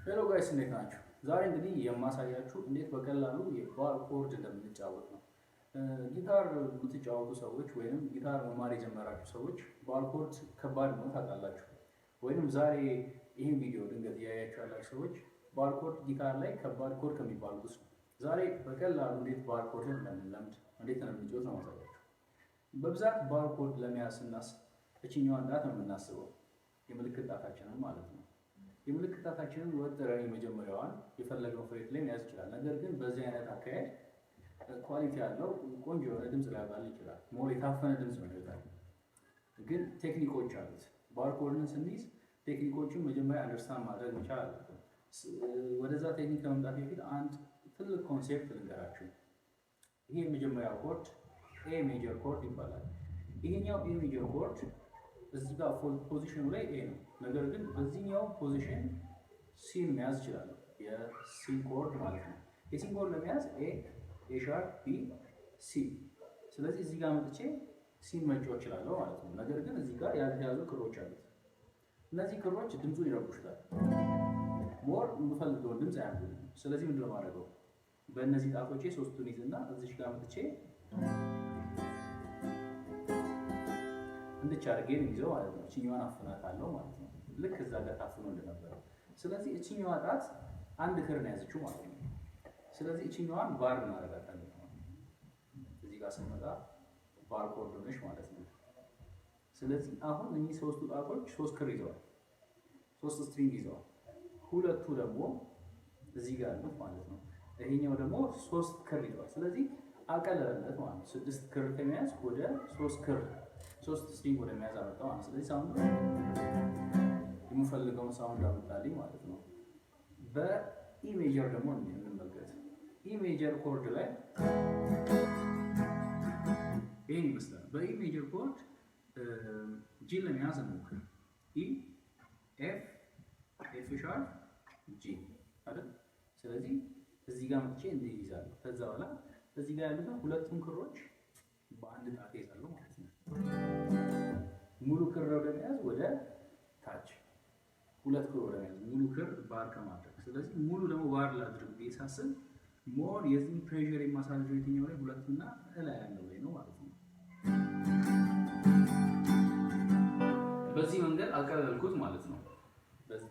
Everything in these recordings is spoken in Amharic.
ሄሎ ጋይስ እንዴት ናችሁ? ዛሬ እንግዲህ የማሳያችሁ እንዴት በቀላሉ የባር ኮርድ እንደምንጫወት ነው። ጊታር የምትጫወቱ ሰዎች ወይንም ጊታር መማር የጀመራችሁ ሰዎች ባር ኮርድ ከባድ ነው ታውቃላችሁ። ወይንም ዛሬ ይህን ቪዲዮ ድንገት እያያችሁ ያላችሁ ሰዎች ባር ኮርድ ጊታር ላይ ከባድ ኮርድ ከሚባሉት ውስጥ ነው። ዛሬ በቀላሉ እንዴት ባር ኮርድን እንደምንለምድ እንዴት እንደምንጫወት ነው ማሳያችሁ። በብዛት ባር ኮርድ ለመያዝ ስናስብ እችኛዋን ጣት ነው የምናስበው፣ የምልክት ጣታችንን ማለት ነው። የምልክት ጣታችንን ወጥረን የመጀመሪያዋን የፈለገው ፍሬት ላይ መያዝ ይችላል። ነገር ግን በዚህ አይነት አካሄድ ኳሊቲ ያለው ቆንጆ የሆነ ድምፅ ሊያጋል ይችላል። ሞር የታፈነ ድምፅ ነው ይወጣል። ግን ቴክኒኮች አሉት። ባር ኮርድን ስንይዝ ቴክኒኮችን መጀመሪያ አንደርስታንድ ማድረግ መቻል አለብን። ወደዛ ቴክኒክ ከመምጣት በፊት አንድ ትልቅ ኮንሴፕት ልንገራችሁ። ይሄ የመጀመሪያው ኮርድ ኤ ሜጀር ኮርድ ይባላል። ይሄኛው ኤ ሜጀር ኮርድ እዚህ ጋር ፖዚሽኑ ላይ ኤ ነው። ነገር ግን በዚህኛው ፖዚሽን ሲን መያዝ ይችላል። የሲ ኮርድ ማለት ነው። የሲ ኮርድ ለመያዝ ኤ ሻርፕ፣ ቢ፣ ሲ። ስለዚህ እዚህ ጋር መጥቼ ሲን መጫወት እችላለሁ ማለት ነው። ነገር ግን እዚህ ጋር ያልተያዙ ክሮች አሉት። እነዚህ ክሮች ድምፁን ይረብሹታል። ሞር የምፈልገውን ድምፅ አያምጡልኝም። ስለዚህ ምንድን ነው የማደርገው? በእነዚህ ጣቶቼ ሶስቱን ይዝና እዚህ ጋር መጥቼ እንድቻ አድርጌ ነው ይዘው ማለት ነው። እችኛዋን አፍናታለሁ ማለት ነው። ልክ እዛ ጋር ታፍኖ እንደነበረው። ስለዚህ እችኛዋ ጣት አንድ ክር ነው ያዘችው ማለት ነው። ስለዚህ እችኛዋን ባር እናደርጋታለን። እዚህ ጋር ስንመጣ ባር ኮርድ ሆነች ማለት ነው። ስለዚህ አሁን እኚህ ሶስቱ ጣቶች ሶስት ክር ይዘዋል፣ ሶስት ስትሪንግ ይዘዋል። ሁለቱ ደግሞ እዚህ ጋር ያሉት ማለት ነው። ይሄኛው ደግሞ ሶስት ክር ይዘዋል። ስለዚህ አቀለለለት ማለት ነው። 6 ክር ከመያዝ ወደ 3 ክር 3 ስትሪንግ ወደ መያዝ አመጣው ማለት። ስለዚህ ሳውንድ የምፈልገውን ሳውንድ አመጣልኝ ማለት ነው። በኢ ሜጀር ደግሞ እንመልከት። ኢ ሜጀር ኮርድ ላይ ይሄን ይመስላል። በኢ ሜጀር ኮርድ ጂ ለመያዝ እንሞክር። ኢ፣ ኤፍ ሻርፕ፣ ጂ አይደል? ስለዚህ እዚህ ጋር መጥቼ እንዲህ ይይዛለሁ። ከዛ በኋላ እዚህ ጋር ያሉትን ሁለቱን ክሮች በአንድ ጣት ይዛለሁ ማለት ነው። ሙሉ ክር ወደ መያዝ ወደ ታች፣ ሁለት ክር ወደ መያዝ ሙሉ ክር ባር ከማድረግ። ስለዚህ ሙሉ ደግሞ ባር ላድርግ ብዬ ሳስብ ሞር የዚህ ፕሬሸር የማሳልፈው የትኛው ላይ? ሁለቱና እላይ ያለው ላይ ነው ማለት ነው። በዚህ መንገድ አቀለልኩት ማለት ነው።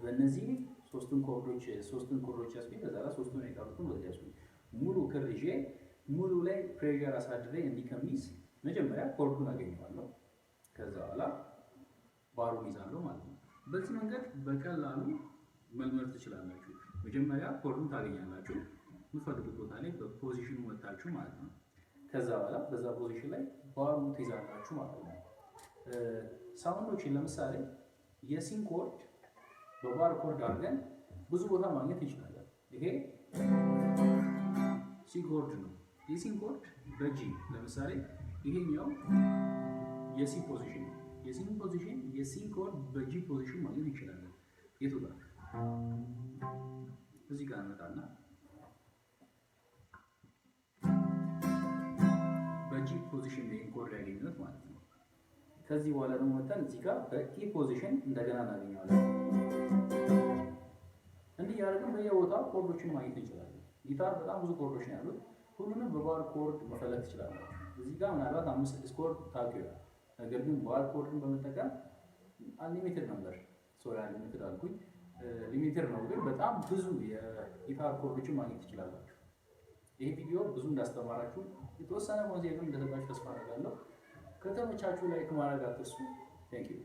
በእነዚህ ሶስቱን ኮርዶች ያስኩኝ። ከዛ ላይ ሶስቱን የቀሩትን በዚህ ያስኩኝ። ሙሉ ክር ይዤ ሙሉ ላይ ፕሬሸር አሳድሬ እንዲከሚስ መጀመሪያ ኮርዱን አገኘዋለሁ። ከዛ በኋላ ባሩን ይዛለሁ ማለት ነው። በዚህ መንገድ በቀላሉ መልመድ ትችላላችሁ። መጀመሪያ ኮርዱን ታገኛላችሁ፣ የምትፈልጉት ቦታ ላይ በፖዚሽኑ ወጣችሁ ማለት ነው። ከዛ በኋላ በዛ ፖዚሽን ላይ ባሩን ትይዛላችሁ ማለት ነው። ሳውንዶችን ለምሳሌ የሲን ኮርድ በባር ኮርድ አድርገን ብዙ ቦታ ማግኘት እንችላለን። ይሄ ሲ ኮርድ ነው። የሲን ኮርድ በጂ ለምሳሌ ይሄኛው የሲ ፖዚሽን ነው። የሲን ፖዚሽን የሲን ኮርድ በጂ ፖዚሽን ማግኘት እንችላለን። የቱ ጋር? እዚህ ጋር እንመጣና በጂ ፖዚሽን ላይ ኮርድ ያገኘሁት ማለት ነው። ከዚህ በኋላ ደግሞ መጣን እዚህ ጋር በኢ ፖዚሽን እንደገና እናገኘዋለን። እንዲህ ያደረግን በየቦታው ኮርዶችን ማግኘት እንችላለን። ጊታር በጣም ብዙ ኮርዶች ነው ያሉት። ሁሉንም በባር ኮርድ መፈለግ ትችላላችሁ። እዚህ ጋር ምናልባት 5-6 ኮርድ ታውቁ ይሆናል። ነገር ግን ባር ኮርድን በመጠቀም አንሊሚትድ ነበር። ሶሪ አንሊሚትድ አልኩኝ፣ ሊሚትድ ነው። ግን በጣም ብዙ የጊታር ኮርዶችን ማግኘት ትችላላችሁ። ይሄ ቪዲዮ ብዙ እንዳስተማራችሁ የተወሰነ ኮንሴፕት እንደሰጣችሁ ተስፋ አደርጋለሁ። ከተመቻችሁ ላይክ ማድረግ አትርሱ። ቴንክ ዩ